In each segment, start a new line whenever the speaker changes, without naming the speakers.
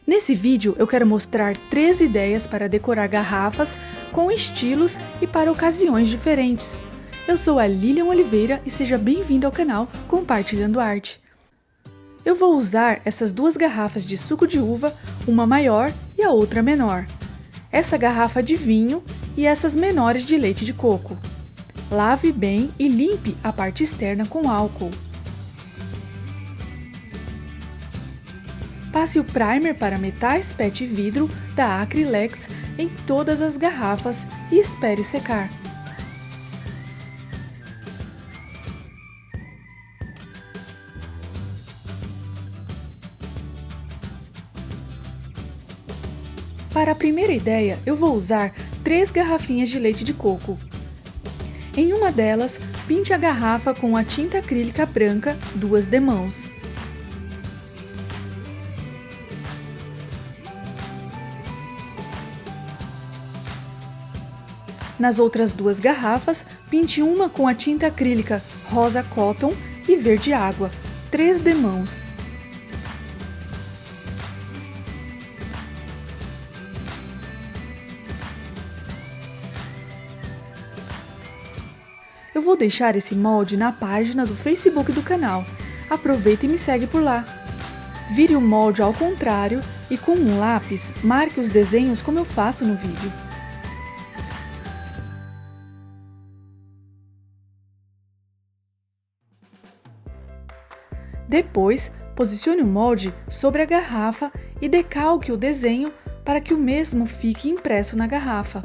Nesse vídeo eu quero mostrar 3 ideias para decorar garrafas com estilos e para ocasiões diferentes. Eu sou a Lilian Oliveira e seja bem-vindo ao canal Compartilhando Arte. Eu vou usar essas 2 garrafas de suco de uva, uma maior e a outra menor. Essa garrafa de vinho e essas menores de leite de coco. Lave bem e limpe a parte externa com álcool. Passe o primer para metais PET vidro da Acrylex em todas as garrafas e espere secar. Para a primeira ideia, eu vou usar 3 garrafinhas de leite de coco. Em uma delas, pinte a garrafa com a tinta acrílica branca 2 demãos. Nas outras 2 garrafas, pinte uma com a tinta acrílica rosa cotton e verde água, 3 demãos. Eu vou deixar esse molde na página do Facebook do canal. Aproveita e me segue por lá. Vire o molde ao contrário e com um lápis, marque os desenhos como eu faço no vídeo. Depois, posicione o molde sobre a garrafa e decalque o desenho para que o mesmo fique impresso na garrafa.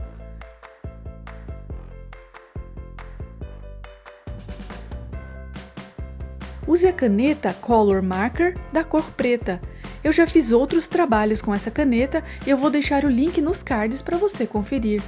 Use a caneta Color Marker da cor preta. Eu já fiz outros trabalhos com essa caneta e eu vou deixar o link nos cards para você conferir.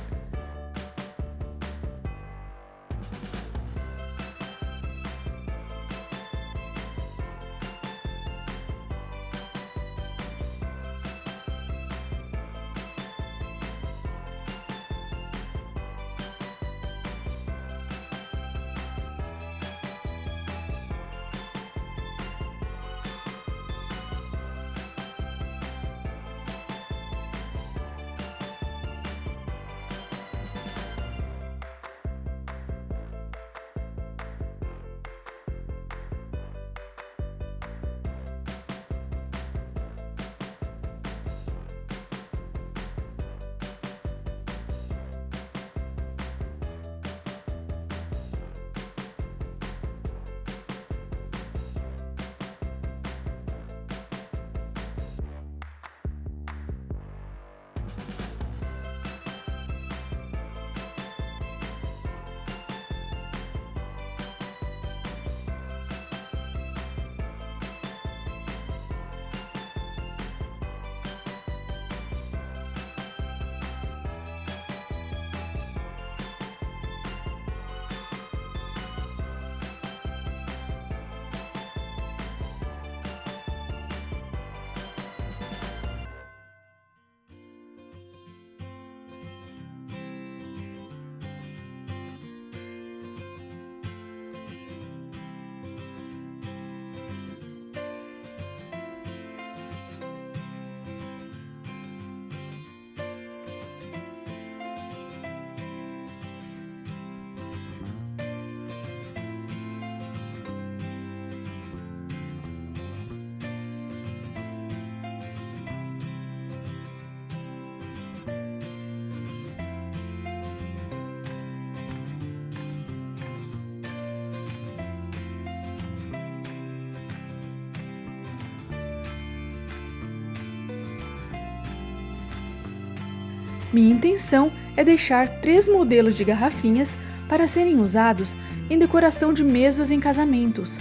Minha intenção é deixar 3 modelos de garrafinhas para serem usados em decoração de mesas em casamentos.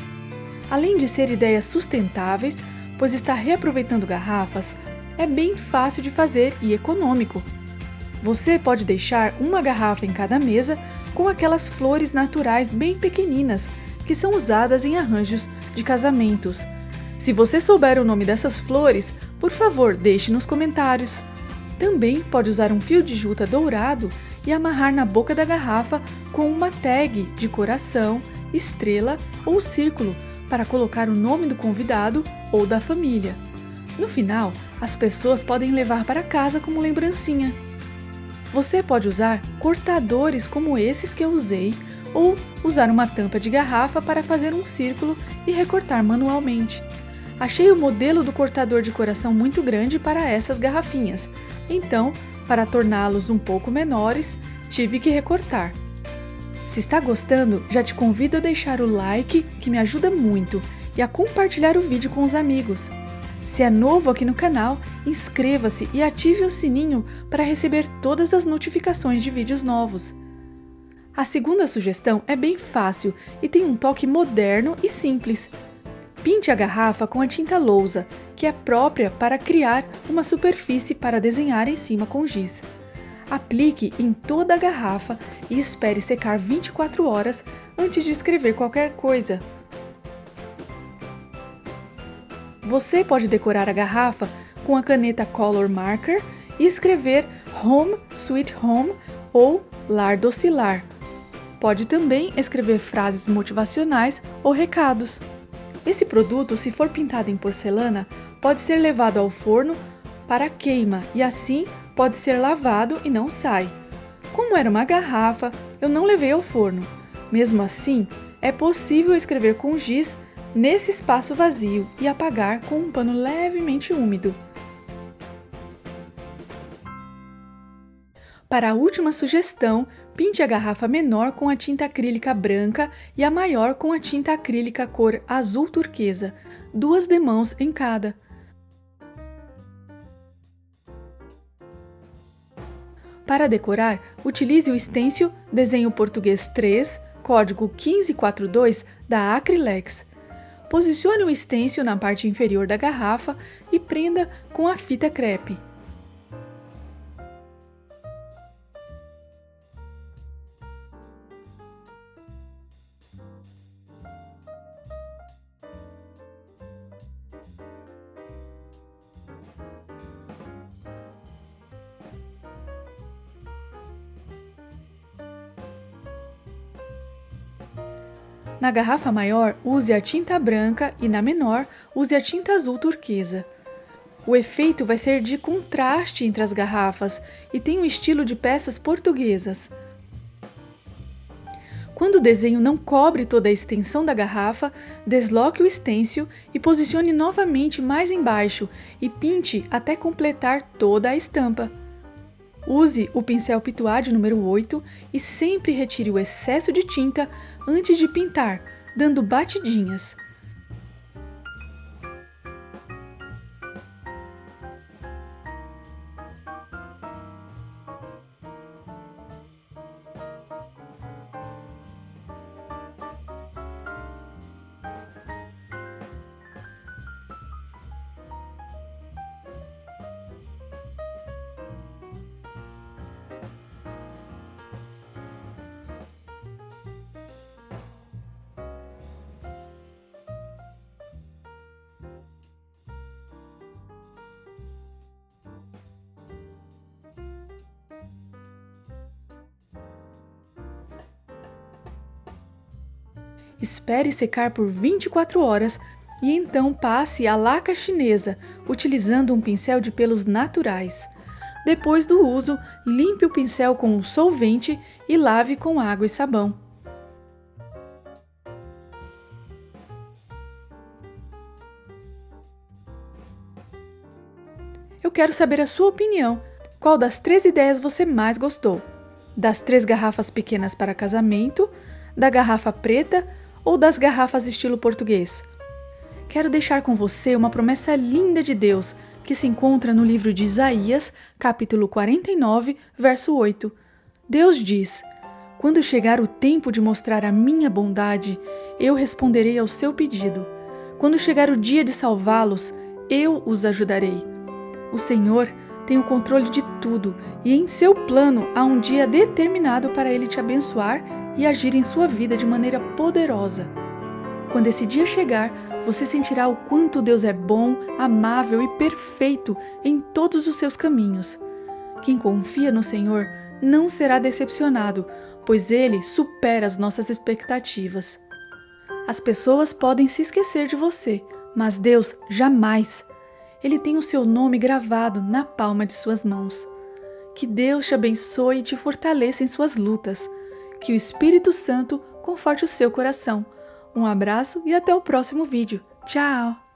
Além de ser ideias sustentáveis, pois está reaproveitando garrafas, é bem fácil de fazer e econômico. Você pode deixar uma garrafa em cada mesa com aquelas flores naturais bem pequeninas que são usadas em arranjos de casamentos. Se você souber o nome dessas flores, por favor, deixe nos comentários. Também pode usar um fio de juta dourado e amarrar na boca da garrafa com uma tag de coração, estrela ou círculo para colocar o nome do convidado ou da família. No final, as pessoas podem levar para casa como lembrancinha. Você pode usar cortadores como esses que eu usei, ou usar uma tampa de garrafa para fazer um círculo e recortar manualmente. Achei o modelo do cortador de coração muito grande para essas garrafinhas, então, para torná-los um pouco menores, tive que recortar. Se está gostando, já te convido a deixar o like, que me ajuda muito, e a compartilhar o vídeo com os amigos. Se é novo aqui no canal, inscreva-se e ative o sininho para receber todas as notificações de vídeos novos. A segunda sugestão é bem fácil e tem um toque moderno e simples. Pinte a garrafa com a tinta lousa, que é própria para criar uma superfície para desenhar em cima com giz. Aplique em toda a garrafa e espere secar 24 horas antes de escrever qualquer coisa. Você pode decorar a garrafa com a caneta Color Marker e escrever Home Sweet Home ou Lar Doce Lar. Pode também escrever frases motivacionais ou recados. Esse produto, se for pintado em porcelana, pode ser levado ao forno para queima e assim pode ser lavado e não sai. Como era uma garrafa, eu não levei ao forno. Mesmo assim, é possível escrever com giz nesse espaço vazio e apagar com um pano levemente úmido. Para a última sugestão, pinte a garrafa menor com a tinta acrílica branca e a maior com a tinta acrílica cor azul turquesa, 2 demãos em cada. Para decorar, utilize o stencil Desenho Português 3, código 1542 da Acrylex. Posicione o stencil na parte inferior da garrafa e prenda com a fita crepe. Na garrafa maior, use a tinta branca e na menor, use a tinta azul turquesa. O efeito vai ser de contraste entre as garrafas e tem um estilo de peças portuguesas. Quando o desenho não cobre toda a extensão da garrafa, desloque o stencil e posicione novamente mais embaixo e pinte até completar toda a estampa. Use o pincel Pituade número 8 e sempre retire o excesso de tinta antes de pintar, dando batidinhas. Espere secar por 24 horas e então passe a laca chinesa, utilizando um pincel de pelos naturais. Depois do uso, limpe o pincel com um solvente e lave com água e sabão. Eu quero saber a sua opinião. Qual das 3 ideias você mais gostou? Das 3 garrafas pequenas para casamento, da garrafa preta ou das garrafas estilo português? Quero deixar com você uma promessa linda de Deus que se encontra no livro de Isaías, capítulo 49, verso 8. Deus diz: "Quando chegar o tempo de mostrar a minha bondade, eu responderei ao seu pedido. Quando chegar o dia de salvá-los, eu os ajudarei." O Senhor tem o controle de tudo e em seu plano há um dia determinado para Ele te abençoar e agir em sua vida de maneira poderosa. Quando esse dia chegar, você sentirá o quanto Deus é bom, amável e perfeito em todos os seus caminhos. Quem confia no Senhor não será decepcionado, pois Ele supera as nossas expectativas. As pessoas podem se esquecer de você, mas Deus jamais. ele tem o seu nome gravado na palma de suas mãos. Que Deus te abençoe e te fortaleça em suas lutas. Que o Espírito Santo conforte o seu coração. Um abraço e até o próximo vídeo. Tchau!